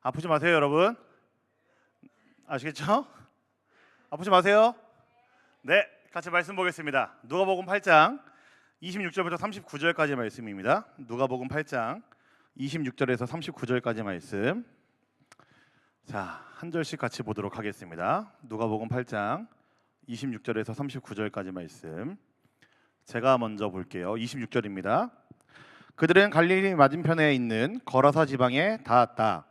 아프지 마세요, 여러분. 아시겠죠? 아프지 마세요. 네, 같이 말씀 보겠습니다. 누가복음 8장 26절부터 39절까지 말씀입니다. 누가복음 8장 26절에서 39절까지 말씀. 자, 한 절씩 같이 보도록 하겠습니다. 누가복음 8장 26절에서 39절까지 말씀. 제가 먼저 볼게요. 26절입니다. 그들은 갈릴리 맞은편에 있는 거라사 지방에 닿았다.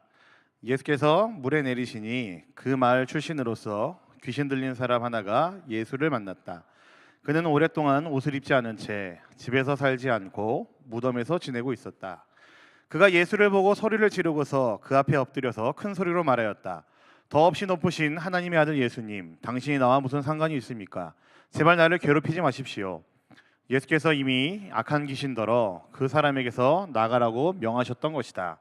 예수께서 물에 내리시니 그 마을 출신으로서 귀신 들린 사람 하나가 예수를 만났다. 그는 오랫동안 옷을 입지 않은 채 집에서 살지 않고 무덤에서 지내고 있었다. 그가 예수를 보고 소리를 지르고서 그 앞에 엎드려서 큰 소리로 말하였다. 더없이 높으신 하나님의 아들 예수님, 당신이 나와 무슨 상관이 있습니까? 제발 나를 괴롭히지 마십시오. 예수께서 이미 악한 귀신더러 그 사람에게서 나가라고 명하셨던 것이다.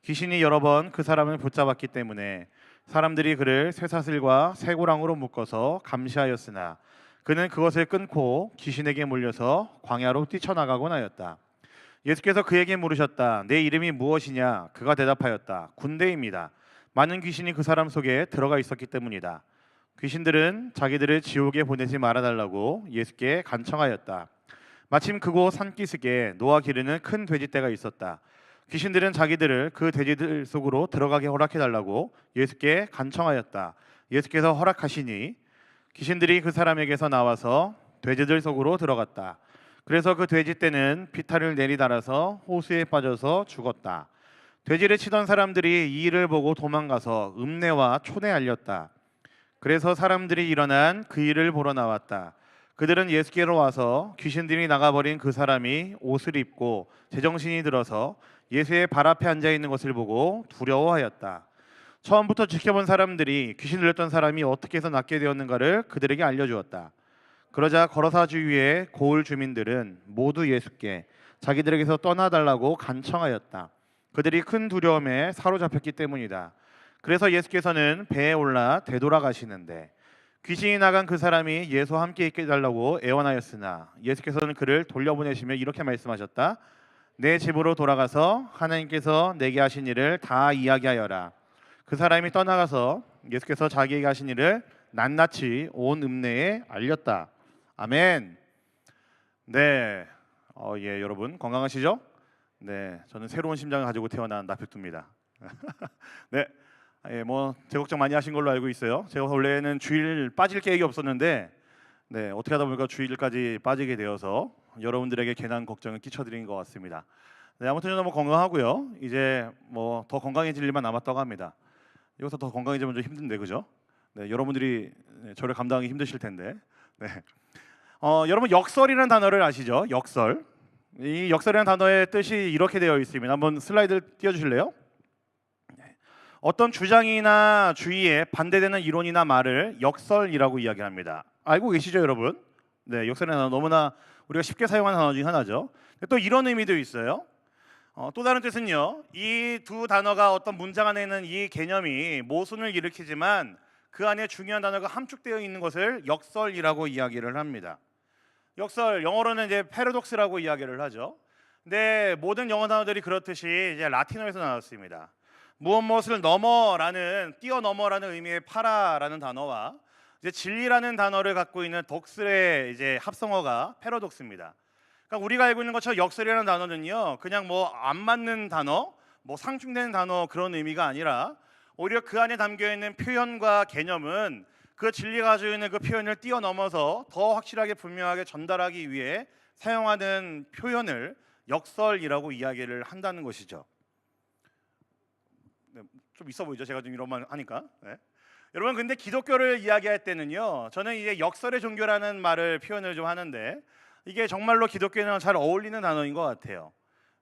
귀신이 여러 번 그 사람을 붙잡았기 때문에 사람들이 그를 쇠사슬과 쇠고랑으로 묶어서 감시하였으나 그는 그것을 끊고 귀신에게 몰려서 광야로 뛰쳐나가곤 하였다. 예수께서 그에게 물으셨다. 내 이름이 무엇이냐? 그가 대답하였다. 군대입니다. 많은 귀신이 그 사람 속에 들어가 있었기 때문이다. 귀신들은 자기들을 지옥에 보내지 말아달라고 예수께 간청하였다. 마침 그곳 산기슭에 노아 기르는 큰 돼지떼가 있었다. 귀신들은 자기들을 그 돼지들 속으로 들어가게 허락해달라고 예수께 간청하였다. 예수께서 허락하시니 귀신들이 그 사람에게서 나와서 돼지들 속으로 들어갔다. 그래서 그 돼지떼는 비탈을 내리달아서 호수에 빠져서 죽었다. 돼지를 치던 사람들이 이 일을 보고 도망가서 읍내와 촌에 알렸다. 그래서 사람들이 일어난 그 일을 보러 나왔다. 그들은 예수께로 와서 귀신들이 나가버린 그 사람이 옷을 입고 제정신이 들어서 예수의 발 앞에 앉아 있는 것을 보고 두려워하였다. 처음부터 지켜본 사람들이 귀신 들렸던 사람이 어떻게 해서 낫게 되었는가를 그들에게 알려주었다. 그러자 거라사 주위의 고을 주민들은 모두 예수께 자기들에게서 떠나달라고 간청하였다. 그들이 큰 두려움에 사로잡혔기 때문이다. 그래서 예수께서는 배에 올라 되돌아가시는데 귀신이 나간 그 사람이 예수와 함께 있게 해달라고 애원하였으나 예수께서는 그를 돌려보내시며 이렇게 말씀하셨다. 내 집으로 돌아가서 하나님께서 내게 하신 일을 다 이야기하여라. 그 사람이 떠나가서 예수께서 자기에게 하신 일을 낱낱이 온 읍내에 알렸다. 아멘. 네, 여러분 건강하시죠? 네, 저는 새로운 심장을 가지고 태어난 나필두입니다. 네, 제 걱정 많이 하신 걸로 알고 있어요. 제가 원래는 주일 빠질 계획이 없었는데, 네, 어떻게 하다 보니까 주일까지 빠지게 되어서 여러분들에게 괜한 걱정을 끼쳐드린 것 같습니다. 네, 아무튼 저는 건강하고요. 이제 더 건강해질 일만 남았다고 합니다. 여기서 더 건강해지면 좀 힘든데, 그죠? 네, 여러분들이 저를 감당하기 힘드실 텐데. 네. 여러분 역설이라는 단어를 아시죠? 역설. 이 역설이라는 단어의 뜻이 이렇게 되어 있습니다. 한번 슬라이드 띄워주실래요? 어떤 주장이나 주의에 반대되는 이론이나 말을 역설이라고 이야기합니다. 알고 계시죠, 여러분? 네, 역설이라는 단어 너무나 우리가 쉽게 사용하는 단어 중 하나죠. 또 이런 의미도 있어요. 또 다른 뜻은요. 이 두 단어가 어떤 문장 안에 있는 이 개념이 모순을 일으키지만 그 안에 중요한 단어가 함축되어 있는 것을 역설이라고 이야기를 합니다. 역설, 영어로는 이제 패러독스라고 이야기를 하죠. 근데 모든 영어 단어들이 그렇듯이 이제 라틴어에서 나왔습니다. 무엇을 넘어라는 뛰어넘어라는 의미의 파라라는 단어와 이제 진리라는 단어를 갖고 있는 덕스의 이제 합성어가 패러독스입니다. 그러니까 우리가 알고 있는 것처럼 역설이라는 단어는요, 그냥 안 맞는 단어, 상충되는 단어 그런 의미가 아니라 오히려 그 안에 담겨 있는 표현과 개념은 그 진리가 가지고 있는 그 표현을 뛰어넘어서 더 확실하게 분명하게 전달하기 위해 사용하는 표현을 역설이라고 이야기를 한다는 것이죠. 네, 좀 있어 보이죠? 제가 좀 이런 말 하니까. 네. 여러분, 근데 기독교를 이야기할 때는요, 저는 이제 역설의 종교라는 말을 표현을 좀 하는데 이게 정말로 기독교랑 잘 어울리는 단어인 것 같아요.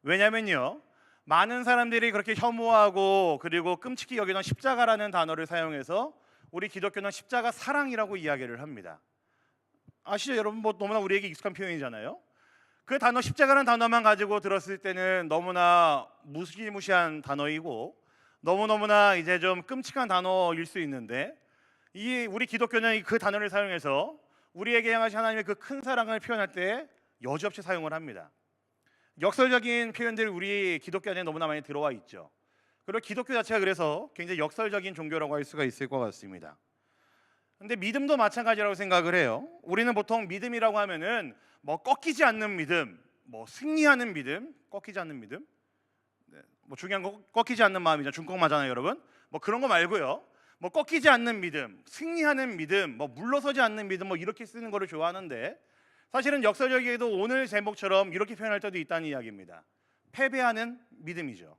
왜냐면요, 많은 사람들이 그렇게 혐오하고 그리고 끔찍히 여기는 십자가라는 단어를 사용해서 우리 기독교는 십자가 사랑이라고 이야기를 합니다. 아시죠, 여러분? 너무나 우리에게 익숙한 표현이잖아요. 그 단어 십자가라는 단어만 가지고 들었을 때는 너무나 무시무시한 단어이고 너무너무나 이제 좀 끔찍한 단어일 수 있는데 우리 기독교는 그 단어를 사용해서 우리에게 향하신 하나님의 그 큰 사랑을 표현할 때 여지없이 사용을 합니다. 역설적인 표현들이 우리 기독교 안에 너무나 많이 들어와 있죠. 그리고 기독교 자체가 그래서 굉장히 역설적인 종교라고 할 수가 있을 것 같습니다. 근데 믿음도 마찬가지라고 생각을 해요. 우리는 보통 믿음이라고 하면은 뭐 꺾이지 않는 믿음, 뭐 승리하는 믿음, 꺾이지 않는 믿음, 뭐 중요한 거 꺾이지 않는 마음이죠. 중국 맞잖아요, 여러분. 뭐 그런 거 말고요. 뭐 꺾이지 않는 믿음, 승리하는 믿음, 뭐 물러서지 않는 믿음, 뭐 이렇게 쓰는 거를 좋아하는데 사실은 역설적이게도 오늘 제목처럼 이렇게 표현할 때도 있다는 이야기입니다. 패배하는 믿음이죠.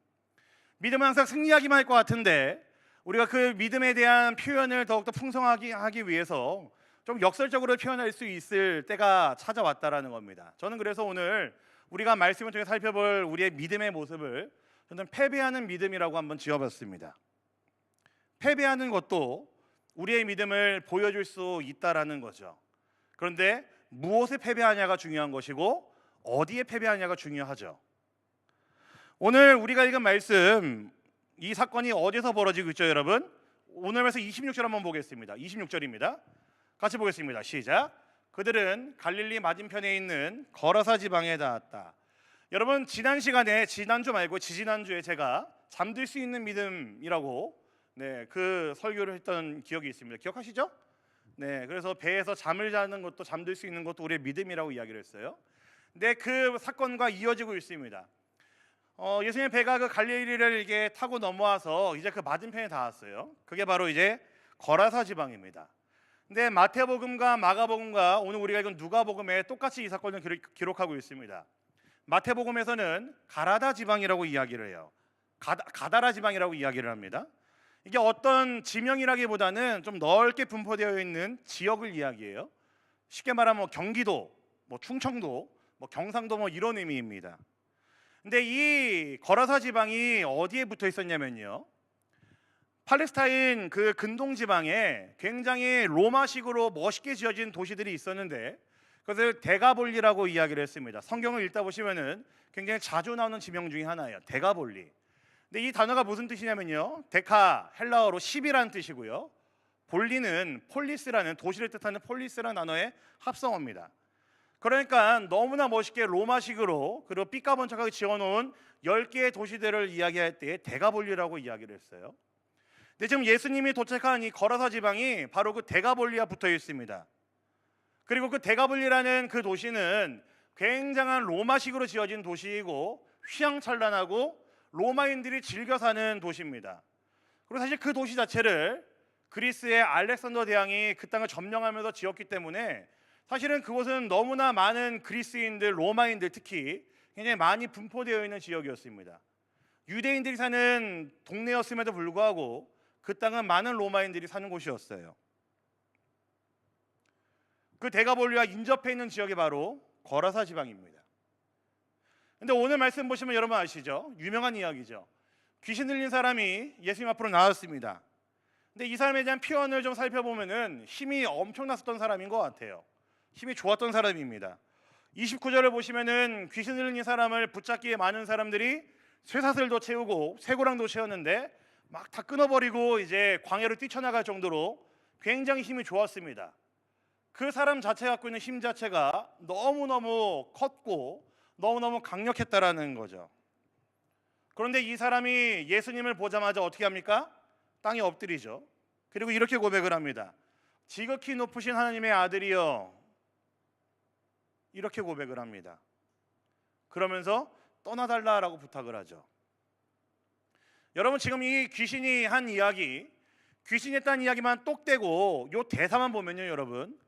믿음은 항상 승리하기만 할 것 같은데 우리가 그 믿음에 대한 표현을 더욱더 풍성하게 하기 위해서 좀 역설적으로 표현할 수 있을 때가 찾아왔다라는 겁니다. 저는 그래서 오늘 우리가 말씀을 통해 살펴볼 우리의 믿음의 모습을 저는 패배하는 믿음이라고 한번 지어봤습니다. 패배하는 것도 우리의 믿음을 보여줄 수 있다라는 거죠. 그런데 무엇에 패배하냐가 중요한 것이고 어디에 패배하냐가 중요하죠. 오늘 우리가 읽은 말씀, 이 사건이 어디서 벌어지고 있죠, 여러분? 오늘 말씀 26절 한번 보겠습니다. 26절입니다. 같이 보겠습니다. 시작. 그들은 갈릴리 맞은편에 있는 거라사 지방에 닿았다. 여러분, 지난 시간에, 지난주 말고 지지난주에 제가 잠들 수 있는 믿음이라고 그 설교를 했던 기억이 있습니다. 기억하시죠? 그래서 배에서 잠을 자는 것도, 잠들 수 있는 것도 우리의 믿음이라고 이야기를 했어요. 근데 그 사건과 이어지고 있습니다. 예수님의 배가 그 갈릴리를 이게 타고 넘어와서 이제 그 맞은편에 닿았어요. 그게 바로 이제 거라사 지방입니다. 근데 마태복음과 마가복음과 오늘 우리가 읽은 누가복음에 똑같이 이 사건을 기록하고 있습니다. 마태복음에서는 가라다 지방이라고 이야기를 해요. 가다라 지방이라고 이야기를 합니다. 이게 어떤 지명이라기보다는 좀 넓게 분포되어 있는 지역을 이야기해요. 쉽게 말하면 뭐 경기도, 뭐 충청도, 뭐 경상도 뭐 이런 의미입니다. 근데 이 거라사 지방이 어디에 붙어 있었냐면요, 팔레스타인 그 근동 지방에 굉장히 로마식으로 멋있게 지어진 도시들이 있었는데 그것을 데가볼리라고 이야기를 했습니다. 성경을 읽다 보시면은 굉장히 자주 나오는 지명 중에 하나예요. 데가볼리. 근데 이 단어가 무슨 뜻이냐면요, 데카 헬라어로 10이라는 뜻이고요, 볼리는 폴리스라는, 도시를 뜻하는 폴리스라는 단어의 합성어입니다. 그러니까 너무나 멋있게 로마식으로 그리고 삐까번쩍하게 지어놓은 10개의 도시들을 이야기할 때 데가볼리라고 이야기를 했어요. 근데 지금 예수님이 도착한 이 거라사 지방이 바로 그 데가볼리와 붙어 있습니다. 그리고 그 데가볼리라는 그 도시는 굉장한 로마식으로 지어진 도시이고 휘황찬란하고 로마인들이 즐겨 사는 도시입니다. 그리고 사실 그 도시 자체를 그리스의 알렉산더 대왕이 그 땅을 점령하면서 지었기 때문에 사실은 그곳은 너무나 많은 그리스인들, 로마인들 특히 굉장히 많이 분포되어 있는 지역이었습니다. 유대인들이 사는 동네였음에도 불구하고 그 땅은 많은 로마인들이 사는 곳이었어요. 그 데가볼리와 인접해 있는 지역이 바로 거라사 지방입니다. 근데 오늘 말씀 보시면 여러분 아시죠? 유명한 이야기죠. 귀신 들린 사람이 예수님 앞으로 나왔습니다. 근데 이 사람에 대한 표현을 좀 살펴보면은 힘이 엄청났었던 사람인 것 같아요. 힘이 좋았던 사람입니다. 29절을 보시면은 귀신 들린 사람을 붙잡기에 많은 사람들이 쇠사슬도 채우고 쇠고랑도 채웠는데 막 다 끊어버리고 이제 광야로 뛰쳐나갈 정도로 굉장히 힘이 좋았습니다. 그 사람 자체가 갖고 있는 힘 자체가 너무너무 컸고 너무너무 강력했다라는 거죠. 그런데 이 사람이 예수님을 보자마자 어떻게 합니까? 땅에 엎드리죠. 그리고 이렇게 고백을 합니다. 지극히 높으신 하나님의 아들이여, 이렇게 고백을 합니다. 그러면서 떠나달라라고 부탁을 하죠. 여러분, 지금 이 귀신이 한 이야기, 귀신이 했다는 이야기만 똑 떼고 이 대사만 보면요, 여러분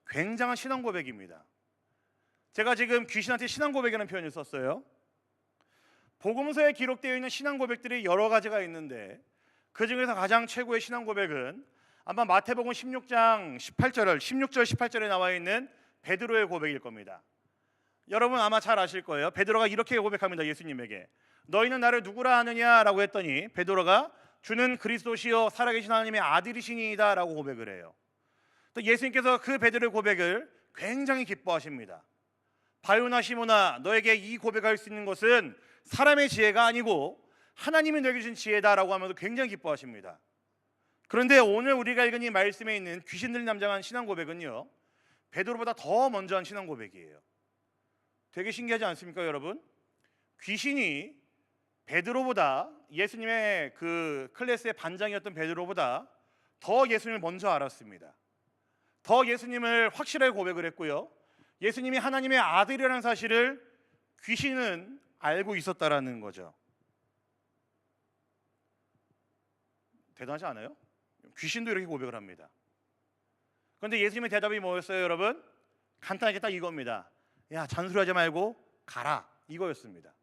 굉장한 신앙 고백입니다. 제가 지금 귀신한테 신앙 고백이라는 표현을 썼어요. 복음서에 기록되어 있는 신앙 고백들이 여러 가지가 있는데 그 중에서 가장 최고의 신앙 고백은 아마 마태복음 16장 18절 18절에 나와 있는 베드로의 고백일 겁니다. 여러분 아마 잘 아실 거예요. 베드로가 이렇게 고백합니다. 예수님에게 너희는 나를 누구라 하느냐라고 했더니 베드로가 주는 그리스도시요 살아계신 하나님의 아들이시니이다 라고 고백을 해요. 또 예수님께서 그 베드로의 고백을 굉장히 기뻐하십니다. 바요나 시모나, 너에게 이 고백할 수 있는 것은 사람의 지혜가 아니고 하나님이 너에게 주신 지혜다라고 하면서 굉장히 기뻐하십니다. 그런데 오늘 우리가 읽은 이 말씀에 있는 귀신 들린 남자가 한 신앙 고백은요, 베드로보다 더 먼저 한 신앙 고백이에요. 되게 신기하지 않습니까, 여러분? 귀신이 베드로보다, 예수님의 그 클래스의 반장이었던 베드로보다 더 예수님을 먼저 알았습니다. 더 예수님을 확실하게 고백을 했고요. 예수님이 하나님의 아들이라는 사실을 귀신은 알고 있었다라는 거죠. 대단하지 않아요? 귀신도 이렇게 고백을 합니다. 그런데 예수님의 대답이 뭐였어요, 여러분? 간단하게 딱 이겁니다. 야, 잔소리하지 말고 가라, 이거였습니다.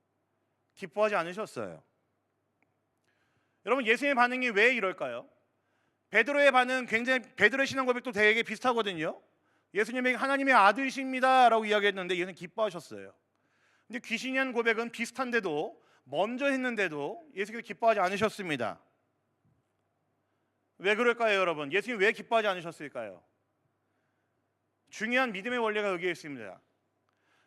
기뻐하지 않으셨어요. 여러분, 예수님의 반응이 왜 이럴까요? 베드로의 반응, 굉장히 베드로의 신앙 고백도 되게 비슷하거든요. 예수님에게 하나님의 아들이십니다 라고 이야기했는데 예수님 기뻐하셨어요. 근데 귀신이 한 고백은 비슷한데도, 먼저 했는데도 예수님이 기뻐하지 않으셨습니다. 왜 그럴까요, 여러분? 예수님이 왜 기뻐하지 않으셨을까요? 중요한 믿음의 원리가 여기에 있습니다.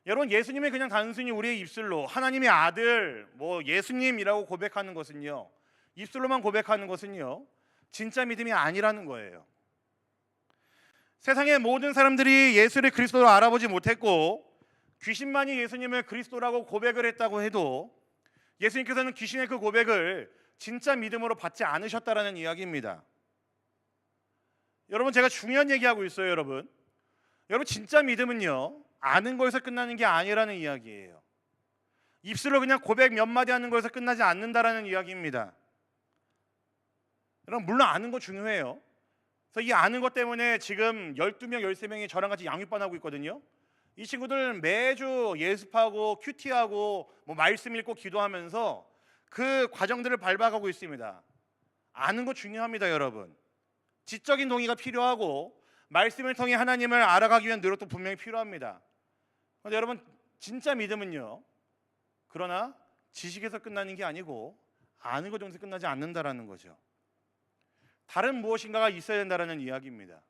여러분, 예수님이 그냥 단순히 우리의 입술로 하나님의 아들, 뭐 예수님이라고 고백하는 것은요, 입술로만 고백하는 것은요, 진짜 믿음이 아니라는 거예요. 세상의 모든 사람들이 예수를 그리스도로 알아보지 못했고 귀신만이 예수님을 그리스도라고 고백을 했다고 해도 예수님께서는 귀신의 그 고백을 진짜 믿음으로 받지 않으셨다라는 이야기입니다. 여러분, 제가 중요한 얘기하고 있어요, 여러분. 여러분, 진짜 믿음은요, 아는 거에서 끝나는 게 아니라는 이야기예요. 입술로 그냥 고백 몇 마디 하는 거에서 끝나지 않는다라는 이야기입니다. 여러분, 물론 아는 거 중요해요. 그래서 이 아는 것 때문에 지금 12명, 13명이 저랑 같이 양육반하고 있거든요. 이 친구들 매주 예습하고 큐티하고 뭐 말씀 읽고 기도하면서 그 과정들을 밟아가고 있습니다. 아는 거 중요합니다, 여러분. 지적인 동의가 필요하고 말씀을 통해 하나님을 알아가기 위한 노력도 분명히 필요합니다. 그런데 여러분, 진짜 믿음은요, 그러나 지식에서 끝나는 게 아니고 아는 것 정도에서 끝나지 않는다라는 거죠. 다른 무엇인가가 있어야 된다는 이야기입니다.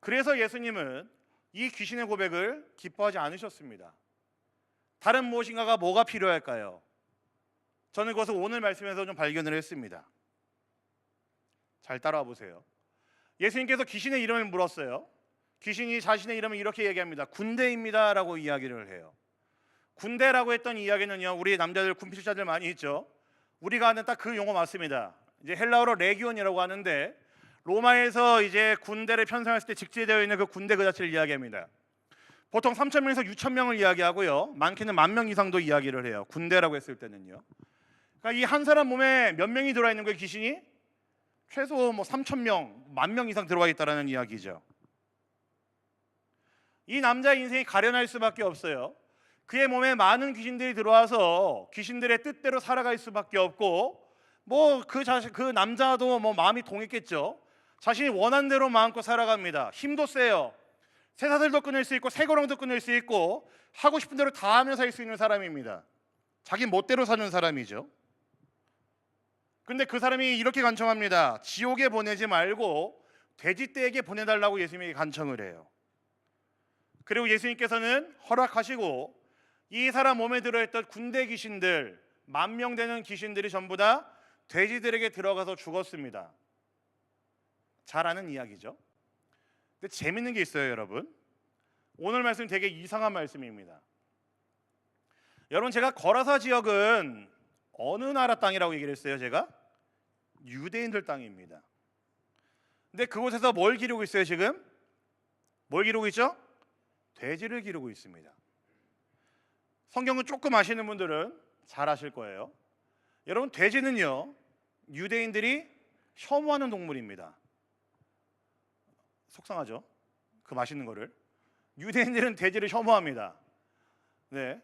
그래서 예수님은 이 귀신의 고백을 기뻐하지 않으셨습니다. 다른 무엇인가가 뭐가 필요할까요? 저는 그것을 오늘 말씀에서 좀 발견을 했습니다. 잘 따라와 보세요. 예수님께서 귀신의 이름을 물었어요. 귀신이 자신의 이름을 이렇게 얘기합니다. 군대입니다 라고 이야기를 해요. 군대라고 했던 이야기는요, 우리 남자들 군필자들 많이 있죠. 우리가 아는 딱 그 용어 맞습니다. 이제 헬라어로 레기온이라고 하는데 로마에서 이제 군대를 편성했을 때 직제되어 있는 그 군대 그 자체를 이야기합니다. 보통 3,000명에서 6,000명을 이야기하고요, 많게는 10,000명 이상도 이야기를 해요. 군대라고 했을 때는요. 그러니까 이 한 사람 몸에 몇 명이 들어와 있는 거예요, 귀신이? 최소 뭐 3,000명, 10,000명 이상 들어와 있다라는 이야기죠. 이 남자의 인생이 가련할 수밖에 없어요. 그의 몸에 많은 귀신들이 들어와서 귀신들의 뜻대로 살아갈 수밖에 없고, 뭐 그 남자도 뭐 마음이 동했겠죠. 자신이 원하는 대로 마음껏 살아갑니다. 힘도 세요. 쇠사슬도 끊을 수 있고 쇠고랑도 끊을 수 있고 하고 싶은 대로 다 하며 살 수 있는 사람입니다. 자기 멋대로 사는 사람이죠. 근데 그 사람이 이렇게 간청합니다. 지옥에 보내지 말고 돼지떼에게 보내달라고 예수님에게 간청을 해요. 그리고 예수님께서는 허락하시고 이 사람 몸에 들어있던 군대 귀신들, 10,000명 되는 귀신들이 전부 다 돼지들에게 들어가서 죽었습니다. 잘 아는 이야기죠. 근데 재밌는 게 있어요, 여러분. 오늘 말씀 되게 이상한 말씀입니다. 여러분, 제가 거라사 지역은 어느 나라 땅이라고 얘기를 했어요? 제가 유대인들 땅입니다. 근데 그곳에서 뭘 기르고 있어요, 지금? 뭘 기르고 있죠? 돼지를 기르고 있습니다. 성경을 조금 아시는 분들은 잘 아실 거예요. 여러분, 돼지는요, 유대인들이 혐오하는 동물입니다. 속상하죠? 그 맛있는 거를. 유대인들은 돼지를 혐오합니다. 네,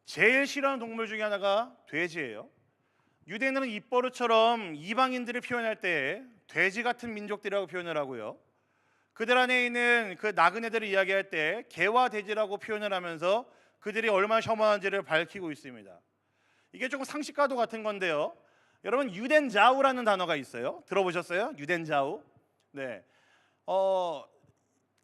제일 싫어하는 동물 중에 하나가 돼지예요. 유대인들은 입버릇처럼 이방인들을 표현할 때 돼지 같은 민족들이라고 표현을 하고요, 그들 안에 있는 그 나그네들을 이야기할 때 개와 돼지라고 표현을 하면서 그들이 얼마나 혐오한지를 밝히고 있습니다. 이게 조금 상식과도 같은 건데요, 여러분, 유덴자우라는 단어가 있어요. 들어보셨어요? 유덴자우. 네,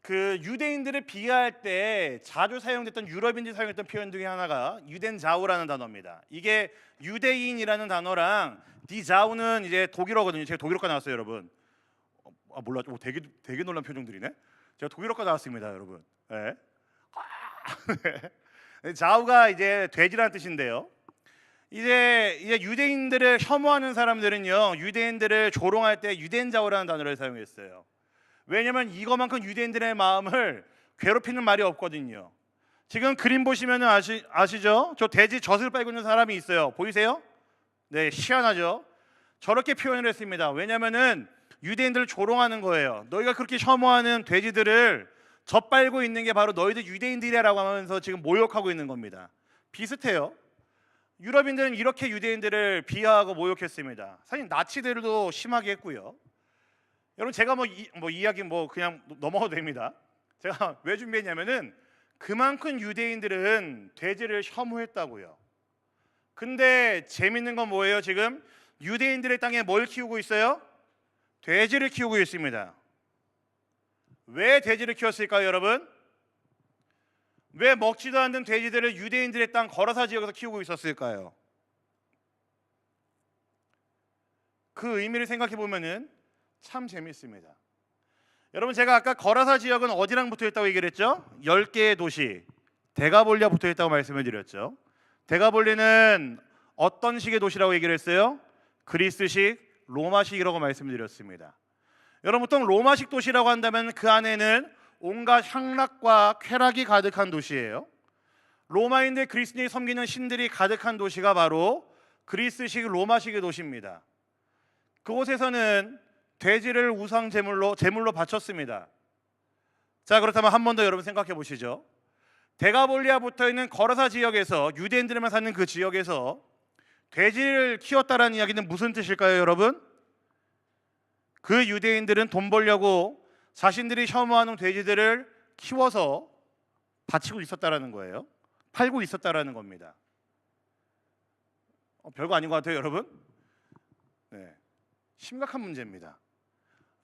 그 유대인들을 비하할 때 자주 사용됐던, 유럽인들이 사용했던 표현 중에 하나가 유덴자우라는 단어입니다. 이게 유대인이라는 단어랑 디자우는 이제 독일어거든요. 제가 독일어과 나왔어요, 여러분. 몰라, 되게 놀란 표정들이네. 제가 독일어과 나왔습니다, 여러분. 네. 자우가 이제 돼지라는 뜻인데요, 이제 유대인들을 혐오하는 사람들은요, 유대인들을 조롱할 때 유대인자오라는 단어를 사용했어요. 왜냐하면 이거만큼 유대인들의 마음을 괴롭히는 말이 없거든요. 지금 그림 보시면 아시죠? 저 돼지 젖을 빨고 있는 사람이 있어요. 보이세요? 네, 희한하죠? 저렇게 표현을 했습니다. 왜냐하면은 유대인들을 조롱하는 거예요. 너희가 그렇게 혐오하는 돼지들을 젖 빨고 있는 게 바로 너희들 유대인들이라고 하면서 지금 모욕하고 있는 겁니다. 비슷해요. 유럽인들은 이렇게 유대인들을 비하하고 모욕했습니다. 사실 나치들도 심하게 했고요. 여러분, 제가 이야기 그냥 넘어가도 됩니다. 제가 왜 준비했냐면은 그만큼 유대인들은 돼지를 혐오했다고요. 근데 재밌는 건 뭐예요? 지금 유대인들의 땅에 뭘 키우고 있어요? 돼지를 키우고 있습니다. 왜 돼지를 키웠을까요, 여러분? 왜 먹지도 않는 돼지들을 유대인들의 땅 거라사 지역에서 키우고 있었을까요? 그 의미를 생각해 보면은 참 재밌습니다. 여러분, 제가 아까 거라사 지역은 어디랑 붙어 있다고 얘기를 했죠? 10개의 도시 데가볼리아 붙어 있다고 말씀을 드렸죠. 데가볼리는 어떤 식의 도시라고 얘기를 했어요? 그리스식, 로마식이라고 말씀드렸습니다. 여러분, 보통 로마식 도시라고 한다면 그 안에는 온갖 향락과 쾌락이 가득한 도시예요. 로마인들, 그리스인들이 섬기는 신들이 가득한 도시가 바로 그리스식, 로마식의 도시입니다. 그곳에서는 돼지를 우상 제물로 바쳤습니다. 자, 그렇다면 한 번 더 여러분 생각해 보시죠. 데가볼리아 붙어 있는 거라사 지역에서, 유대인들만 사는 그 지역에서 돼지를 키웠다라는 이야기는 무슨 뜻일까요, 여러분? 그 유대인들은 돈 벌려고 자신들이 혐오하는 돼지들을 키워서 바치고 있었다라는 거예요. 팔고 있었다라는 겁니다. 별거 아닌 것 같아요, 여러분. 네, 심각한 문제입니다.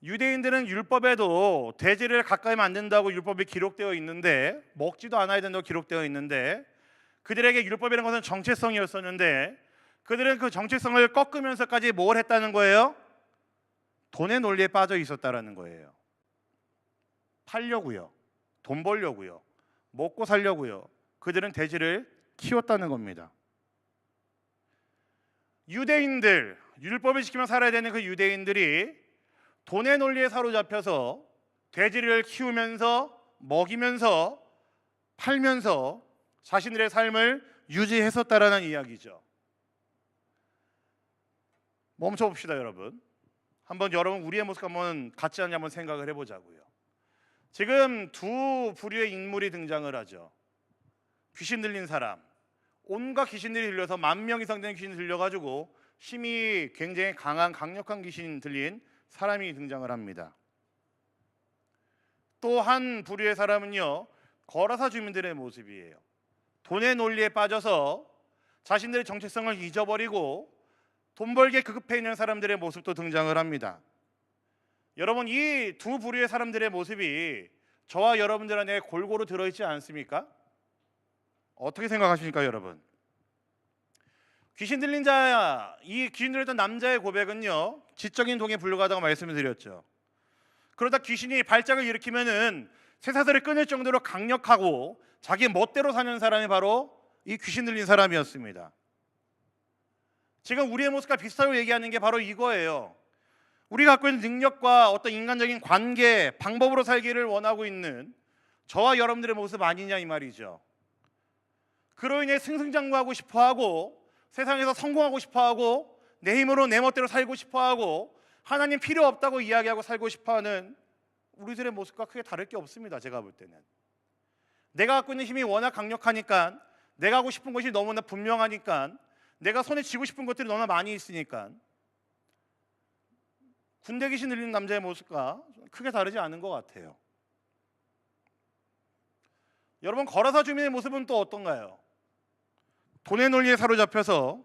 유대인들은 율법에도 돼지를 가까이 하면 안 된다고 율법에 기록되어 있는데, 먹지도 않아야 된다고 기록되어 있는데, 그들에게 율법이라는 것은 정체성이었었는데 그들은 그 정체성을 꺾으면서까지 뭘 했다는 거예요? 돈의 논리에 빠져 있었다라는 거예요. 팔려고요, 돈 벌려고요, 먹고 살려고요. 그들은 돼지를 키웠다는 겁니다. 유대인들, 율법을 지키며 살아야 되는 그 유대인들이 돈의 논리에 사로잡혀서 돼지를 키우면서 먹이면서 팔면서 자신들의 삶을 유지했었다라는 이야기죠. 멈춰봅시다, 여러분. 여러분 우리의 모습 한번 같지 않냐 한번 생각을 해보자고요. 지금 두 부류의 인물이 등장을 하죠. 귀신 들린 사람, 온갖 귀신들이 들려서 10,000명 이상 되는 귀신이 들려가지고 힘이 굉장히 강력한 귀신 들린 사람이 등장을 합니다. 또 한 부류의 사람은요, 거라사 주민들의 모습이에요. 돈의 논리에 빠져서 자신들의 정체성을 잊어버리고 돈 벌기에 급급해 있는 사람들의 모습도 등장을 합니다. 여러분, 이 두 부류의 사람들의 모습이 저와 여러분들 안에 골고루 들어있지 않습니까? 어떻게 생각하십니까, 여러분? 귀신 들린 자, 이 귀신 들렸던 남자의 고백은요, 지적인 동에 불과하다고 말씀을 드렸죠. 그러다 귀신이 발작을 일으키면은 쇠사슬을 끊을 정도로 강력하고 자기 멋대로 사는 사람이 바로 이 귀신 들린 사람이었습니다. 지금 우리의 모습과 비슷하다고 얘기하는 게 바로 이거예요. 우리가 갖고 있는 능력과 어떤 인간적인 관계, 방법으로 살기를 원하고 있는 저와 여러분들의 모습 아니냐 이 말이죠. 그로 인해 승승장구하고 싶어하고 세상에서 성공하고 싶어하고 내 힘으로 내 멋대로 살고 싶어하고 하나님 필요 없다고 이야기하고 살고 싶어하는 우리들의 모습과 크게 다를 게 없습니다. 제가 볼 때는 내가 갖고 있는 힘이 워낙 강력하니까, 내가 하고 싶은 것이 너무나 분명하니까, 내가 손에 쥐고 싶은 것들이 너무나 많이 있으니까 군대 귀신 들리는 남자의 모습과 크게 다르지 않은 것 같아요. 여러분, 거라사 주민의 모습은 또 어떤가요? 돈의 논리에 사로잡혀서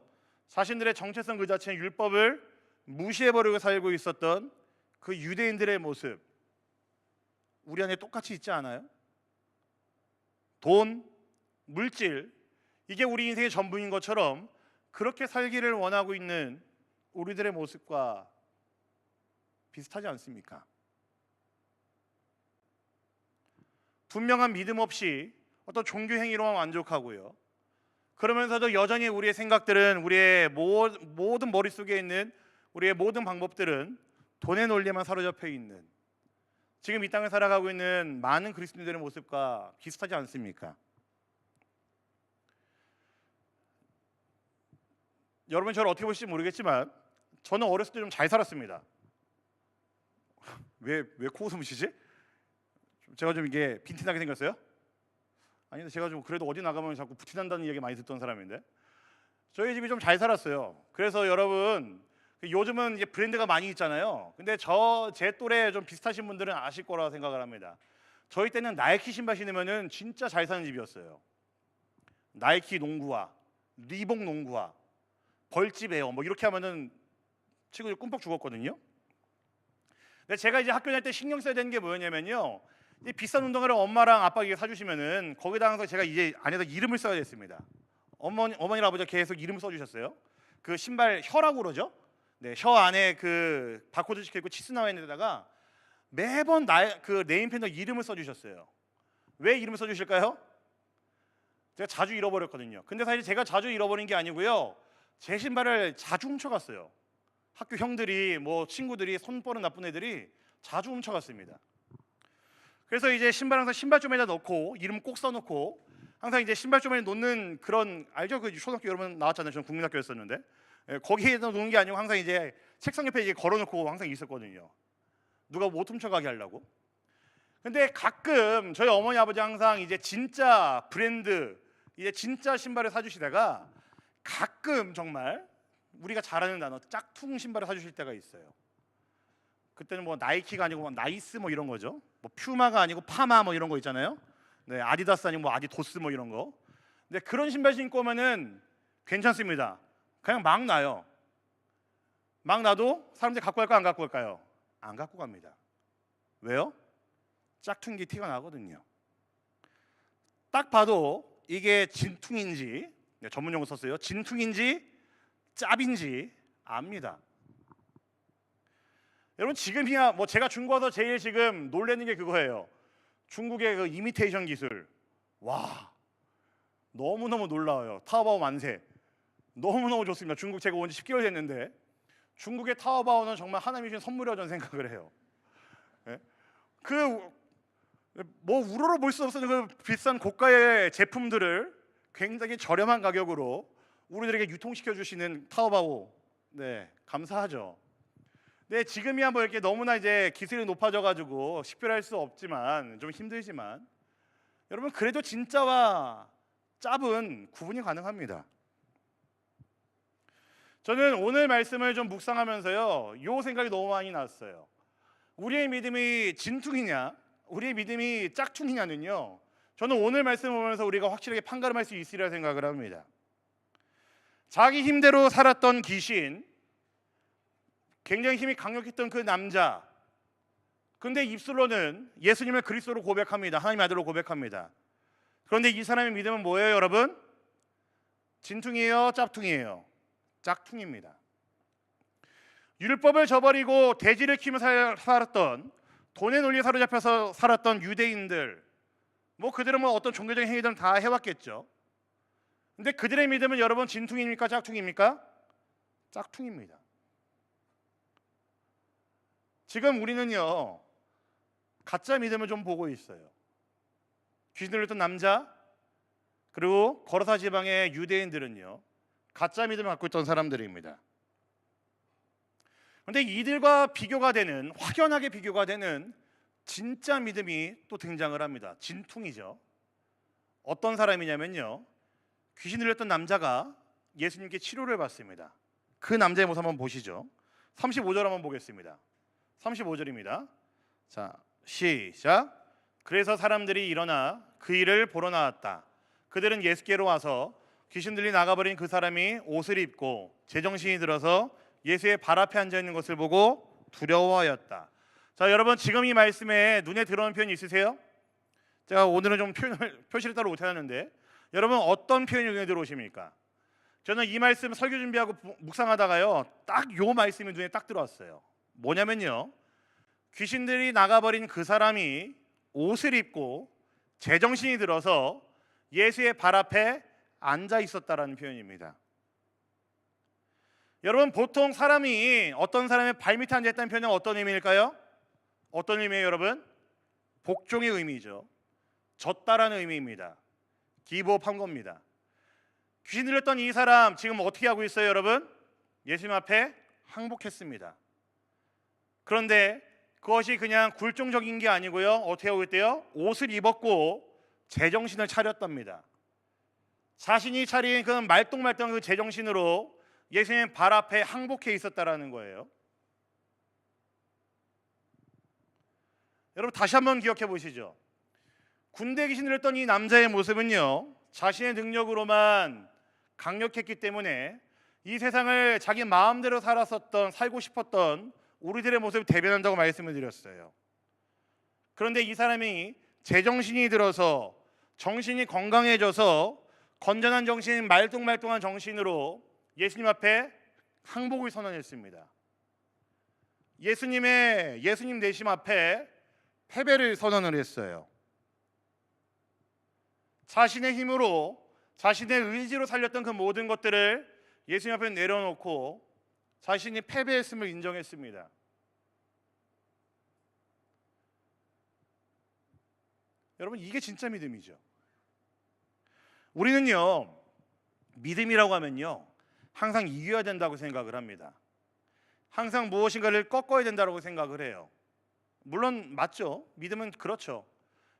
자신들의 정체성 그 자체의 율법을 무시해버리고 살고 있었던 그 유대인들의 모습, 우리 안에 똑같이 있지 않아요? 돈, 물질, 이게 우리 인생의 전부인 것처럼 그렇게 살기를 원하고 있는 우리들의 모습과 비슷하지 않습니까? 분명한 믿음 없이 어떤 종교 행위로만 만족하고요, 그러면서도 여전히 우리의 생각들은, 우리의 모든 머릿속에 있는 우리의 모든 방법들은 돈의 논리에만 사로잡혀 있는, 지금 이 땅을 살아가고 있는 많은 그리스도인들의 모습과 비슷하지 않습니까? 여러분 저를 어떻게 보실지 모르겠지만 저는 어렸을 때 좀 잘 살았습니다. 왜 코웃음이시지? 제가 좀 이게 빈티나게 생겼어요? 아니, 제가 좀 그래도 어디 나가면 자꾸 부티난다는 얘기 많이 듣던 사람인데, 저희 집이 좀 잘 살았어요. 그래서 여러분, 요즘은 이제 브랜드가 많이 있잖아요. 근데 제 또래 좀 비슷하신 분들은 아실 거라 생각을 합니다. 저희 때는 나이키 신발 신으면은 진짜 잘 사는 집이었어요. 나이키 농구화, 리복 농구화, 벌집 에어 뭐 이렇게 하면은 친구들 꿈뻑 죽었거든요. 근데 제가 이제 학교 다닐 때 신경 써야 되는 게 뭐였냐면요, 이 비싼 운동화를 엄마랑 아빠가 사주시면은 거기다 항상 제가 이제 안에다 이름을 써야 됐습니다. 어머니랑 아버지가 계속 이름을 써주셨어요. 그 신발 혀라고 그러죠. 네, 혀 안에 그 바코드 찍혀 있고 치수 나와 있는 데다가 매번 그 네임펜으로 이름을 써주셨어요. 왜 이름을 써주실까요? 제가 자주 잃어버렸거든요. 근데 사실 제가 자주 잃어버린 게 아니고요, 제 신발을 자주 훔쳐갔어요. 학교 형들이 뭐 친구들이 손버릇 나쁜 애들이 자주 훔쳐갔습니다. 그래서 이제 신발 항상 신발조에다 넣고 이름 꼭 써놓고 항상 이제 신발조에 놓는 그런, 알죠? 그 초등학교 여러분 나왔잖아요. 저는 국민학교였었는데, 거기에다 놓는 게 아니고 항상 이제 책상 옆에 이제 걸어놓고 항상 있었거든요. 누가 못 훔쳐가게 하려고. 근데 가끔 저희 어머니 아버지 항상 이제 진짜 브랜드, 이제 진짜 신발을 사주시다가 가끔 정말 우리가 잘 아는 단어 짝퉁 신발을 사주실 때가 있어요. 그때는 뭐 나이키가 아니고 뭐 나이스 뭐 이런 거죠. 뭐 퓨마가 아니고 파마 뭐 이런 거 있잖아요. 네, 아디다스 아니고 뭐 아디도스 뭐 이런 거. 근데 그런 신발 신고 오면은 괜찮습니다. 그냥 막 놔요. 막 놔도 사람들이 갖고 갈까 안 갖고 갈까요? 안 갖고 갑니다. 왜요? 짝퉁기 티가 나거든요. 딱 봐도 이게 진퉁인지, 전문 용어 썼어요. 진퉁인지 짭인지 압니다. 여러분 지금이야 뭐 제가 중국 와서 제일 지금 놀라는 게 그거예요. 중국의 그 이미테이션 기술. 와, 너무너무 놀라워요. 타오바오 만세. 너무너무 좋습니다. 중국 제가 온 지 10개월 됐는데 중국의 타오바오는 정말 하나님이 주신 선물이라고 저는 생각을 해요. 네? 그 뭐 우러러 볼 수 없는 그 비싼 고가의 제품들을 굉장히 저렴한 가격으로 우리들에게 유통시켜 주시는 타오바오, 네, 감사하죠. 네, 지금이야 뭐 이렇게 너무나 이제 기술이 높아져 가지고 식별할 수 없지만 좀 힘들지만 여러분 그래도 진짜와 짭은 구분이 가능합니다. 저는 오늘 말씀을 좀 묵상하면서요, 요 생각이 너무 많이 났어요. 우리의 믿음이 진퉁이냐, 우리의 믿음이 짝퉁이냐는요, 저는 오늘 말씀을 보면서 우리가 확실하게 판가름할 수 있으리라 생각을 합니다. 자기 힘대로 살았던 귀신, 굉장히 힘이 강력했던 그 남자, 근데 입술로는 예수님을 그리스도로 고백합니다. 하나님의 아들로 고백합니다. 그런데 이 사람의 믿음은 뭐예요, 여러분? 진퉁이에요, 짭퉁이에요? 짝퉁입니다. 율법을 저버리고 돼지를 키우며 살았던, 돈의 논리에 사로잡혀서 살았던 유대인들, 뭐 그들은 뭐 어떤 종교적인 행위들은 다 해왔겠죠. 근데 그들의 믿음은 여러분 진퉁입니까, 짝퉁입니까? 짝퉁입니다. 지금 우리는요, 가짜 믿음을 좀 보고 있어요. 귀신 들렸던 남자, 그리고 거라사 지방의 유대인들은요, 가짜 믿음을 갖고 있던 사람들입니다. 그런데 이들과 비교가 되는, 확연하게 비교가 되는 진짜 믿음이 또 등장을 합니다. 진퉁이죠. 어떤 사람이냐면요, 귀신 들렸던 남자가 예수님께 치료를 받습니다. 그 남자의 모습 한번 보시죠. 35절 한번 보겠습니다. 35절입니다. 자, 시작. 그래서 사람들이 일어나 그 일을 보러 나왔다. 그들은 예수께로 와서 귀신 들린 나가버린 그 사람이 옷을 입고 제정신이 들어서 예수의 발 앞에 앉아 있는 것을 보고 두려워하였다. 자, 여러분 지금 이 말씀에 눈에 들어오는 표현이 있으세요? 제가 오늘은 좀 표시를 따로 못하는데 여러분 어떤 표현이 눈에 들어오십니까? 저는 이 말씀 설교 준비하고 묵상하다가요, 딱 요 말씀이 눈에 딱 들어왔어요. 뭐냐면요, 귀신들이 나가버린 그 사람이 옷을 입고 제정신이 들어서 예수의 발 앞에 앉아 있었다라는 표현입니다. 여러분, 보통 사람이 어떤 사람의 발밑에 앉아 있다는 표현은 어떤 의미일까요? 어떤 의미예요, 여러분? 복종의 의미죠. 졌다라는 의미입니다. 기브업한 겁니다. 귀신 들렸던 이 사람 지금 어떻게 하고 있어요, 여러분? 예수님 앞에 항복했습니다. 그런데 그것이 그냥 굴종적인 게 아니고요. 어떻게 하고 있대요? 옷을 입었고 제정신을 차렸답니다. 자신이 차린 그 말똥말똥한 그 제정신으로 예수님 발 앞에 항복해 있었다라는 거예요. 여러분, 다시 한번 기억해 보시죠. 군대 귀신 들렸던 이 남자의 모습은요, 자신의 능력으로만 강력했기 때문에 이 세상을 자기 마음대로 살고 싶었던 우리들의 모습을 대변한다고 말씀을 드렸어요. 그런데 이 사람이 제정신이 들어서 정신이 건강해져서 건전한 정신, 말똥말똥한 정신으로 예수님 앞에 항복을 선언했습니다. 예수님 내심 앞에 패배를 선언을 했어요. 자신의 힘으로, 자신의 의지로 살렸던 그 모든 것들을 예수님 앞에 내려놓고 자신이 패배했음을 인정했습니다. 여러분, 이게 진짜 믿음이죠. 우리는요, 믿음이라고 하면요, 항상 이겨야 된다고 생각을 합니다. 항상 무엇인가를 꺾어야 된다고 생각을 해요. 물론 맞죠. 믿음은 그렇죠.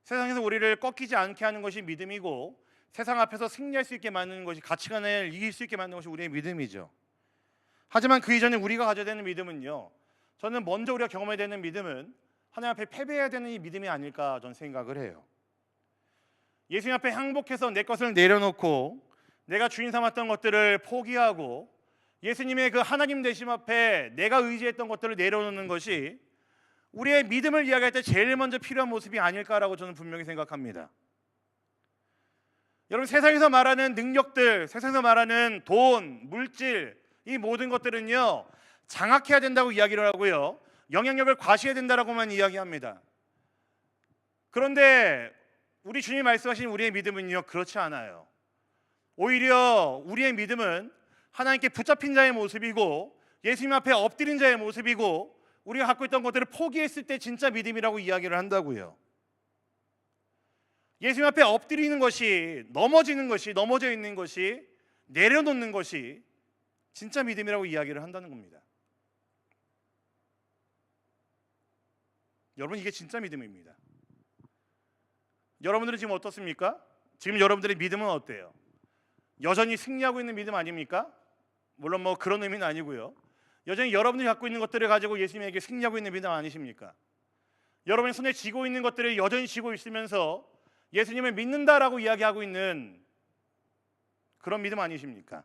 세상에서 우리를 꺾이지 않게 하는 것이 믿음이고, 세상 앞에서 승리할 수 있게 만드는 것이, 가치관을 이길 수 있게 만드는 것이 우리의 믿음이죠. 하지만 그 이전에 우리가 가져야 되는 믿음은요, 저는 먼저 우리가 경험해야 되는 믿음은 하나님 앞에 패배해야 되는 이 믿음이 아닐까 저는 생각을 해요. 예수님 앞에 항복해서 내 것을 내려놓고 내가 주인 삼았던 것들을 포기하고 예수님의 그 하나님 되심 앞에 내가 의지했던 것들을 내려놓는 것이 우리의 믿음을 이야기할 때 제일 먼저 필요한 모습이 아닐까라고 저는 분명히 생각합니다. 여러분, 세상에서 말하는 능력들, 세상에서 말하는 돈, 물질, 이 모든 것들은요, 장악해야 된다고 이야기를 하고요, 영향력을 과시해야 된다라고만 이야기합니다. 그런데 우리 주님이 말씀하신 우리의 믿음은요, 그렇지 않아요. 오히려 우리의 믿음은 하나님께 붙잡힌 자의 모습이고 예수님 앞에 엎드린 자의 모습이고 우리가 갖고 있던 것들을 포기했을 때 진짜 믿음이라고 이야기를 한다고요. 예수님 앞에 엎드리는 것이, 넘어져 있는 것이, 내려놓는 것이 진짜 믿음이라고 이야기를 한다는 겁니다. 여러분, 이게 진짜 믿음입니다. 여러분들은 지금 어떻습니까? 지금 여러분들의 믿음은 어때요? 여전히 승리하고 있는 믿음 아닙니까? 물론 뭐 그런 의미는 아니고요. 여전히 여러분들이 갖고 있는 것들을 가지고 예수님에게 승리하고 있는 믿음 아니십니까? 여러분이 손에 쥐고 있는 것들을 여전히 쥐고 있으면서 예수님을 믿는다라고 이야기하고 있는 그런 믿음 아니십니까?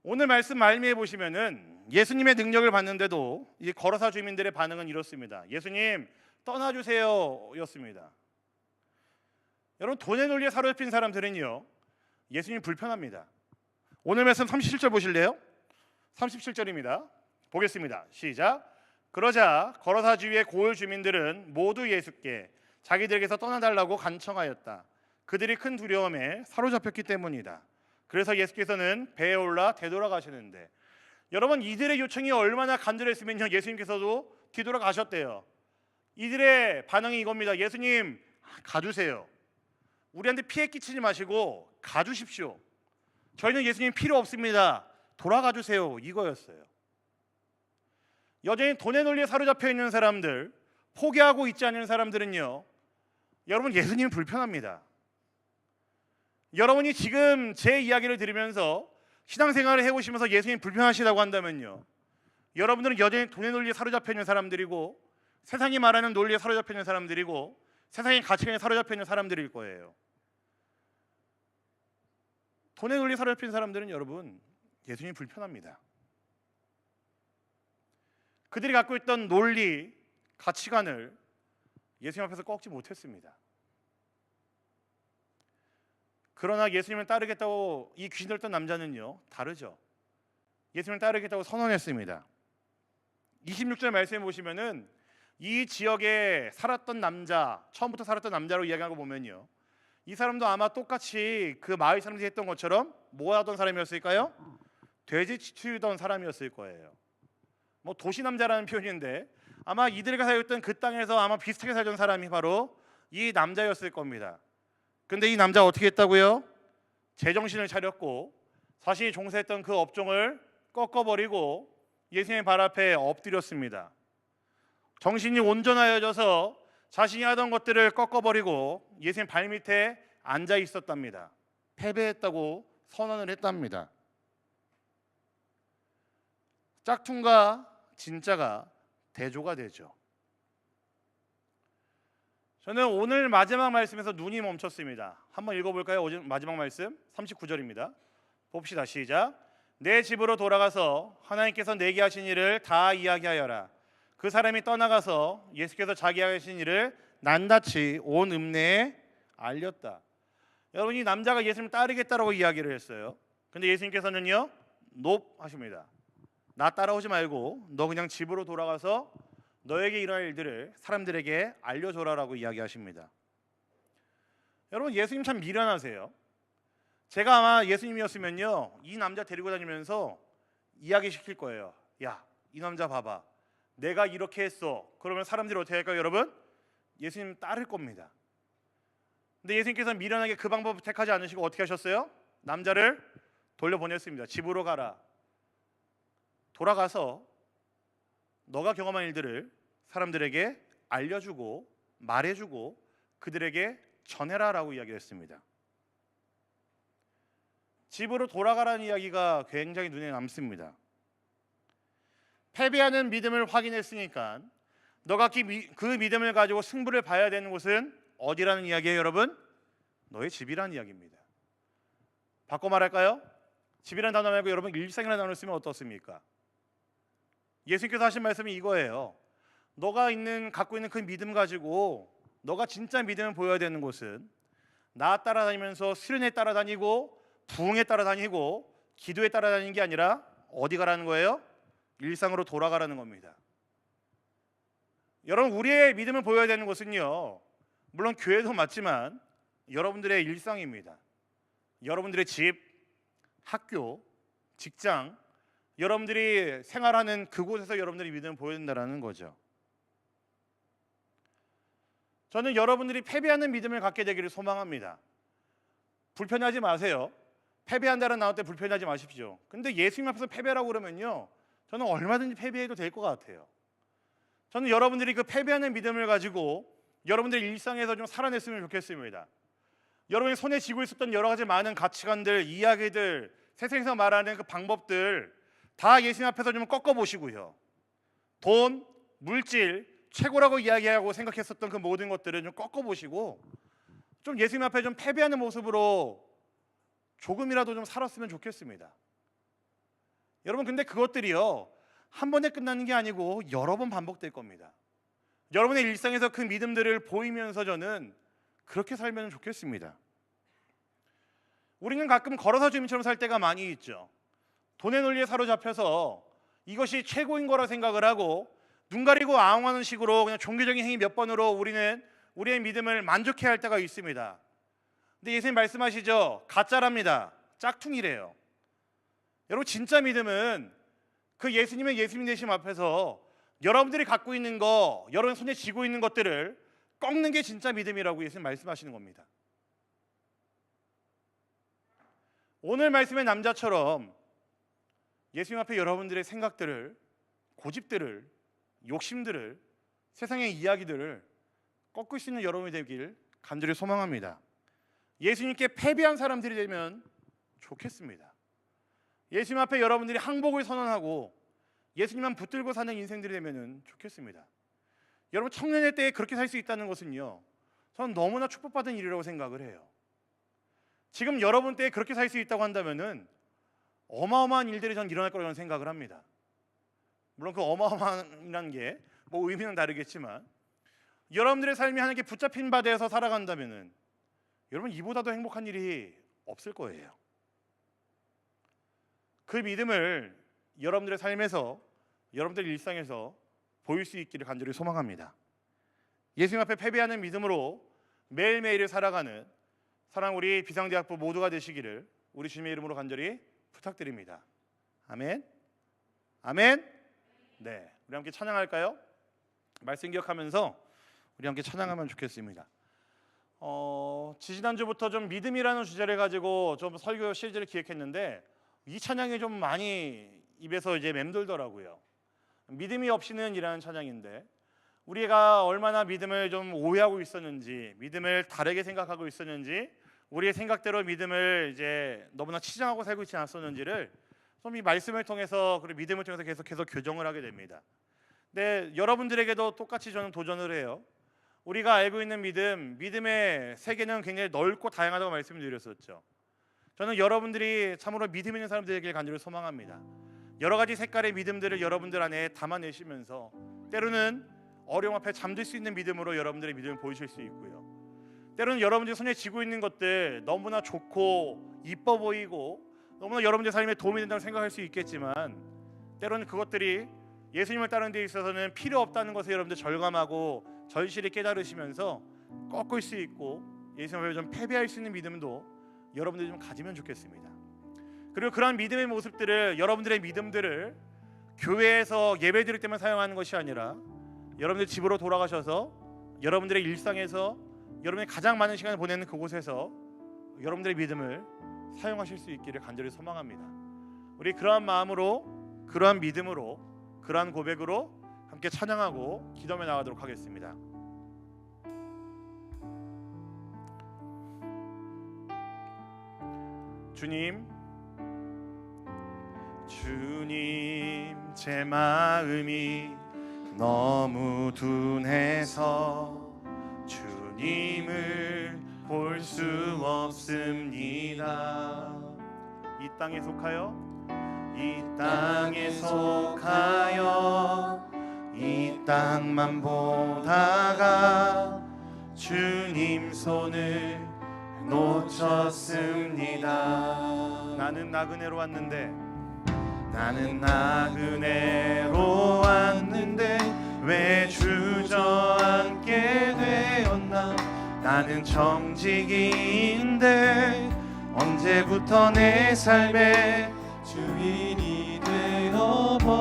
오늘 말씀 말미에 보시면은 예수님의 능력을 봤는데도 이 거라사 주민들의 반응은 이렇습니다. 예수님 떠나주세요 였습니다. 여러분, 돈의 논리에 사로잡힌 사람들은요, 예수님 불편합니다. 오늘 말씀 37절 보실래요? 37절입니다. 보겠습니다. 시작. 그러자 거라사 주위의 고을 주민들은 모두 예수께 자기들에게서 떠나달라고 간청하였다. 그들이 큰 두려움에 사로잡혔기 때문이다. 그래서 예수께서는 배에 올라 되돌아가시는데, 여러분, 이들의 요청이 얼마나 간절했으면요, 예수님께서도 뒤돌아가셨대요. 이들의 반응이 이겁니다. 예수님 가주세요. 우리한테 피해 끼치지 마시고 가주십시오. 저희는 예수님 필요 없습니다. 돌아가 주세요. 이거였어요. 여전히 돈의 논리에 사로잡혀 있는 사람들, 포기하고 있지 않는 사람들은요, 여러분, 예수님 불편합니다. 여러분이 지금 제 이야기를 들으면서 신앙생활을 해오시면서 예수님 불편하시다고 한다면요, 여러분들은 여전히 돈의 논리에 사로잡혀 있는 사람들이고 세상이 말하는 논리에 사로잡혀 있는 사람들이고 세상의 가치관에 사로잡혀 있는 사람들일 거예요. 돈의 논리에 사로잡힌 사람들은 여러분, 예수님이 불편합니다. 그들이 갖고 있던 논리, 가치관을 예수님 앞에서 꺾지 못했습니다. 그러나 예수님을 따르겠다고 이 귀신 들렸던 남자는요, 다르죠. 예수님을 따르겠다고 선언했습니다. 26절 말씀해 보시면은 이 지역에 살았던 남자, 처음부터 살았던 남자로 이야기하고 보면요, 이 사람도 아마 똑같이 그 마을 사람들이 했던 것처럼 뭐 하던 사람이었을까요? 돼지 치우던 사람이었을 거예요. 뭐 도시 남자라는 표현인데 아마 이들과 살았던 그 땅에서 아마 비슷하게 살던 사람이 바로 이 남자였을 겁니다. 근데 이 남자 어떻게 했다고요? 제정신을 차렸고 자신이 종사했던 그 업종을 꺾어버리고 예수님의 발 앞에 엎드렸습니다. 정신이 온전하여져서 자신이 하던 것들을 꺾어버리고 예수님 발밑에 앉아 있었답니다. 패배했다고 선언을 했답니다. 짝퉁과 진짜가 대조가 되죠. 저는 오늘 마지막 말씀에서 눈이 멈췄습니다. 한번 읽어볼까요? 오늘 마지막 말씀 39절입니다. 봅시다. 시작. 내 집으로 돌아가서 하나님께서 내게 하신 일을 다 이야기하여라. 그 사람이 떠나가서 예수께서 자기 하신 일을 낱낱이 온 읍내에 알렸다. 여러분, 이 남자가 예수님을 따르겠다라고 이야기를 했어요. 근데 예수님께서는요, 높 하십니다. 나 따라오지 말고 너 그냥 집으로 돌아가서 너에게 일어날 일들을 사람들에게 알려줘라라고 이야기하십니다. 여러분, 예수님 참 미련하세요. 제가 아마 예수님이었으면요, 이 남자 데리고 다니면서 이야기시킬 거예요. 야, 이 남자 봐봐. 내가 이렇게 했어. 그러면 사람들이 어떻게 할까요, 여러분? 예수님 따를 겁니다. 근데 예수님께서는 미련하게 그 방법을 택하지 않으시고 어떻게 하셨어요? 남자를 돌려보냈습니다. 집으로 가라. 돌아가서 너가 경험한 일들을 사람들에게 알려주고 말해주고 그들에게 전해라라고 이야기했습니다. 집으로 돌아가라는 이야기가 굉장히 눈에 남습니다. 패배하는 믿음을 확인했으니까 너가 그 믿음을 가지고 승부를 봐야 되는 곳은 어디라는 이야기예요, 여러분? 너의 집이라는 이야기입니다. 바꿔 말할까요? 집이라는 단어 말고 여러분 일상이라는 단어를 쓰면 어떻습니까? 예수님께서 하신 말씀이 이거예요. 너가 갖고 있는 그 믿음 가지고 너가 진짜 믿음을 보여야 되는 곳은 나 따라다니면서 수련회 따라다니고 부흥에 따라다니고 기도에 따라다니는 게 아니라 어디 가라는 거예요? 일상으로 돌아가라는 겁니다. 여러분, 우리의 믿음을 보여야 되는 곳은요, 물론 교회도 맞지만 여러분들의 일상입니다. 여러분들의 집, 학교, 직장, 여러분들이 생활하는 그곳에서 여러분들이 믿음을 보여야 된다는 거죠. 저는 여러분들이 패배하는 믿음을 갖게 되기를 소망합니다. 불편해하지 마세요. 패배한다는 나올 때 불편하지 마십시오. 근데 예수님 앞에서 패배라고 그러면요, 저는 얼마든지 패배해도 될 것 같아요. 저는 여러분들이 그 패배하는 믿음을 가지고 여러분들 일상에서 좀 살아냈으면 좋겠습니다. 여러분이 손에 쥐고 있었던 여러 가지 많은 가치관들, 이야기들, 세상에서 말하는 그 방법들 다 예수님 앞에서 좀 꺾어보시고요. 돈, 물질, 최고라고 이야기하고 생각했었던 그 모든 것들을 좀 꺾어보시고 좀 예수님 앞에 좀 패배하는 모습으로 조금이라도 좀 살았으면 좋겠습니다. 여러분, 근데 그것들이요, 한 번에 끝나는 게 아니고 여러 번 반복될 겁니다. 여러분의 일상에서 그 믿음들을 보이면서 저는 그렇게 살면 좋겠습니다. 우리는 가끔 걸어서 주님처럼 살 때가 많이 있죠. 돈의 논리에 사로잡혀서 이것이 최고인 거라 생각을 하고 눈 가리고 아웅하는 식으로 그냥 종교적인 행위 몇 번으로 우리는 우리의 믿음을 만족해야 할 때가 있습니다. 근데 예수님 말씀하시죠. 가짜랍니다. 짝퉁이래요. 여러분, 진짜 믿음은 그 예수님의 예수님 되심 앞에서 여러분들이 갖고 있는 거, 여러분 손에 쥐고 있는 것들을 꺾는 게 진짜 믿음이라고 예수님 말씀하시는 겁니다. 오늘 말씀의 남자처럼 예수님 앞에 여러분들의 생각들을, 고집들을, 욕심들을, 세상의 이야기들을 꺾을 수 있는 여러분이 되길 간절히 소망합니다. 예수님께 패배한 사람들이 되면 좋겠습니다. 예수님 앞에 여러분들이 항복을 선언하고 예수님만 붙들고 사는 인생들이 되면 좋겠습니다. 여러분, 청년의 때에 그렇게 살 수 있다는 것은요, 저는 너무나 축복받은 일이라고 생각을 해요. 지금 여러분 때에 그렇게 살 수 있다고 한다면은 어마어마한 일들이 전 일어날 거라고 생각을 합니다. 물론 그 어마어마한 게 뭐 의미는 다르겠지만 여러분들의 삶이 하나님께 붙잡힌 바대에서 살아간다면은 여러분, 이보다도 행복한 일이 없을 거예요. 그 믿음을 여러분들의 삶에서, 여러분들의 일상에서 보일 수 있기를 간절히 소망합니다. 예수님 앞에 패배하는 믿음으로 매일매일을 살아가는 사랑 우리 비상대학부 모두가 되시기를 우리 주님의 이름으로 간절히 부탁드립니다. 아멘. 아멘. 네, 우리 함께 찬양할까요? 말씀 기억하면서 우리 함께 찬양하면 좋겠습니다. 지지난주부터 좀 믿음이라는 주제를 가지고 좀 설교 시리즈를 기획했는데 이 찬양이 좀 많이 입에서 이제 맴돌더라고요. 믿음이 없이는 이라는 찬양인데 우리가 얼마나 믿음을 좀 오해하고 있었는지, 믿음을 다르게 생각하고 있었는지, 우리의 생각대로 믿음을 이제 너무나 치장하고 살고 있지 않았었는지를 좀 이 말씀을 통해서 그리고 믿음을 통해서 계속 교정을 하게 됩니다. 네, 여러분들에게도 똑같이 저는 도전을 해요. 우리가 알고 있는 믿음의 세계는 굉장히 넓고 다양하다고 말씀을 드렸었죠. 저는 여러분들이 참으로 믿음 있는 사람들에게 간절히 소망합니다. 여러 가지 색깔의 믿음들을 여러분들 안에 담아내시면서 때로는 어려움 앞에 잠들 수 있는 믿음으로 여러분들의 믿음을 보이실 수 있고요. 때로는 여러분들이 손에 쥐고 있는 것들 너무나 좋고 이뻐 보이고 너무나 여러분들 삶에 도움이 된다고 생각할 수 있겠지만 때로는 그것들이 예수님을 따르는 데 있어서는 필요 없다는 것을 여러분들 절감하고 절실히 깨달으시면서 꺾을 수 있고 예수님을 좀 패배할 수 있는 믿음도 여러분들이 좀 가지면 좋겠습니다. 그리고 그러한 믿음의 모습들을 여러분들의 믿음들을 교회에서 예배드릴 때만 사용하는 것이 아니라 여러분들 집으로 돌아가셔서 여러분들의 일상에서 여러분이 가장 많은 시간을 보내는 그곳에서 여러분들의 믿음을 사용하실 수 있기를 간절히 소망합니다. 우리 그러한 마음으로, 그러한 믿음으로, 그러한 고백으로 함께 찬양하고 기도하며 나가도록 하겠습니다. 주님, 제 마음이 너무 둔해서 주님을 볼 수 없습니다. 이 땅에 속하여 이 땅만 보다가 주님 손을 놓쳤습니다. 나는 나그네로 왔는데 왜 주저앉게 되었나. 나는 정직인데 언제부터 내 삶의 주인이 되어버렸나.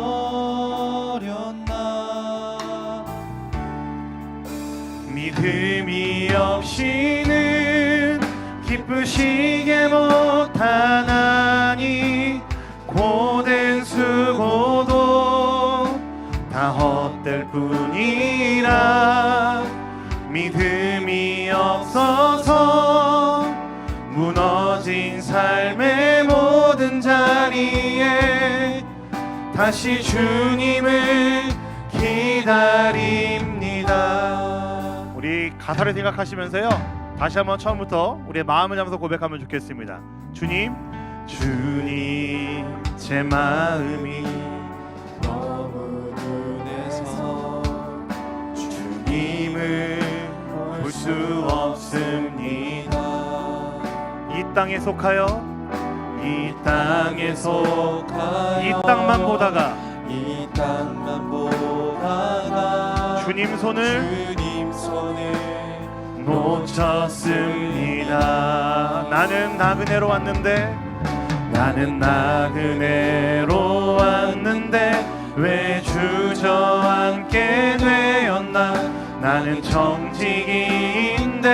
믿음이 없이는 기쁘시게 못하나니 고된 수고도 다 헛될 뿐이라. 믿음이 없어서 무너진 삶의 모든 자리에 다시 주님을 기다립니다. 우리 가사를 생각하시면서요, 다시 한번 처음부터 우리의 마음을 담아서 고백하면 좋겠습니다. 주님, 제 마음이 너무 둔해서 주님을 볼 수 없습니다. 이 땅에 속하여 이 땅만 보다가 주님 손을 놓쳤습니다. 나는 나그네로 왔는데 왜 주저앉게 되었나. 나는 정직인데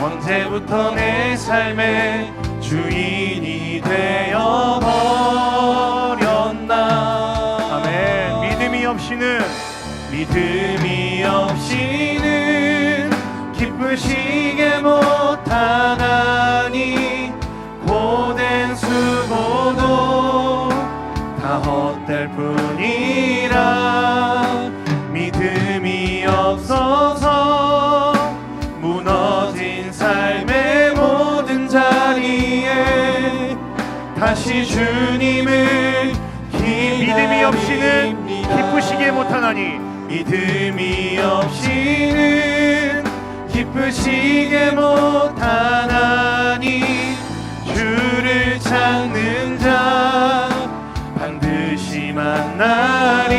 언제부터 내 삶의 주인이 되어버렸나. 아멘. 믿음이 없이는 기쁘시게 못하나니 고된 수고도 다 헛될 뿐이라. 믿음이 없어서 무너진 삶의 모든 자리에 다시 주님을 믿음이 없이는 기쁘시게 못하나니. 믿음이 없이는 기쁘시게 못하나니. 주를 찾는 자 반드시 만나리.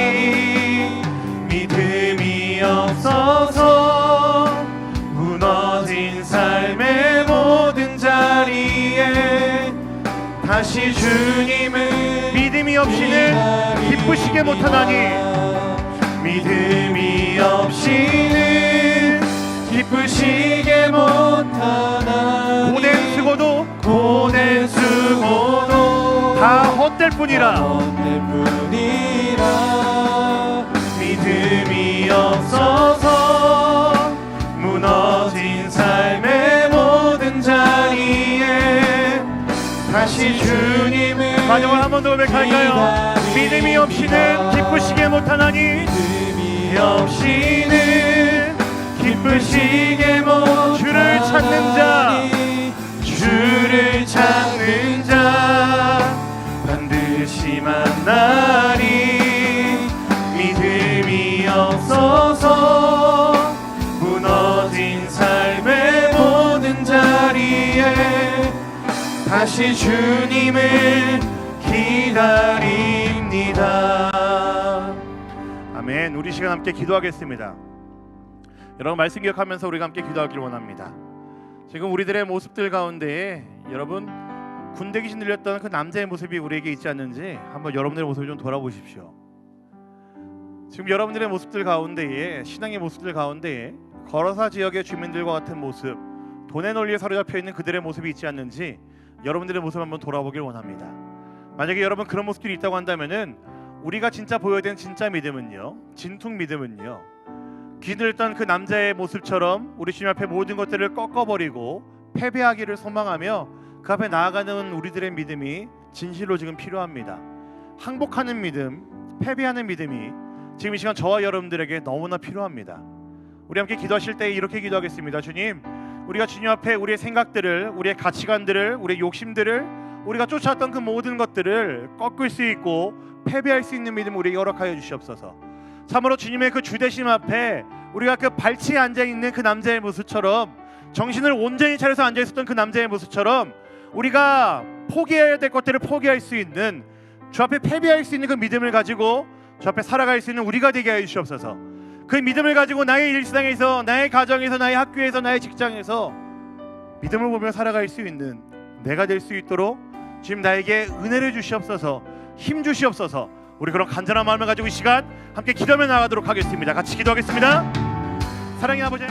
믿음이 없어서 무너진 삶의 모든 믿음이 없이는 기쁘시게 못하나니 믿음이 없이는 기쁘시게 못하나니 고된 수고도 다 헛될 뿐이라 믿음이 없어서 무너진 삶의 모든 자리에 다시 주님을 마지막으로 한 번 더 고백할까요? 믿음이 없이는 기쁘시게 못하나니 믿음이 없이는 기쁘시게 못 주를 찾는 자 반드시 만나리 믿음이 없어서 무너진 삶의 모든 자리에 다시 주님을 기다립니다. 아멘. 우리 시간 함께 기도하겠습니다. 여러분 말씀 기억하면서 우리가 함께 기도하기를 원합니다. 지금 우리들의 모습들 가운데에 여러분 군대 귀신 들렸던 그 남자의 모습이 우리에게 있지 않는지 한번 여러분들의 모습을 좀 돌아보십시오. 지금 여러분들의 모습들 가운데에 신앙의 모습들 가운데에 거라사 지역의 주민들과 같은 모습, 돈의 논리에 사로잡혀 있는 그들의 모습이 있지 않는지 여러분들의 모습 한번 돌아보길 원합니다. 만약에 여러분 그런 모습들이 있다고 한다면은 우리가 진짜 보여야 되는 진짜 믿음은요, 진퉁 믿음은요, 귀신 들렸던 그 남자의 모습처럼 우리 주님 앞에 모든 것들을 꺾어버리고 패배하기를 소망하며 그 앞에 나아가는 우리들의 믿음이 진실로 지금 필요합니다. 항복하는 믿음, 패배하는 믿음이 지금 이 시간 저와 여러분들에게 너무나 필요합니다. 우리 함께 기도하실 때 이렇게 기도하겠습니다. 주님, 우리가 주님 앞에 우리의 생각들을, 우리의 가치관들을, 우리의 욕심들을, 우리가 쫓아왔던 그 모든 것들을 꺾을 수 있고 패배할 수 있는 믿음을 우리에게 허락하여 주시옵소서. 참으로 주님의 그 주대심 앞에 우리가 그 발치에 앉아있는 그 남자의 모습처럼, 정신을 온전히 차려서 앉아있었던 그 남자의 모습처럼 우리가 포기해야 될 것들을 포기할 수 있는, 주 앞에 패배할 수 있는 그 믿음을 가지고 주 앞에 살아갈 수 있는 우리가 되게 하여 주시옵소서. 그 믿음을 가지고 나의 일상에서, 나의 가정에서, 나의 학교에서, 나의 직장에서 믿음을 보며 살아갈 수 있는 내가 될 수 있도록 지금 나에게 은혜를 주시옵소서, 힘 주시옵소서. 우리 그런 간절한 마음을 가지고 이 시간 함께 기도하며 나가도록 하겠습니다. 같이 기도하겠습니다. 사랑의 아버지,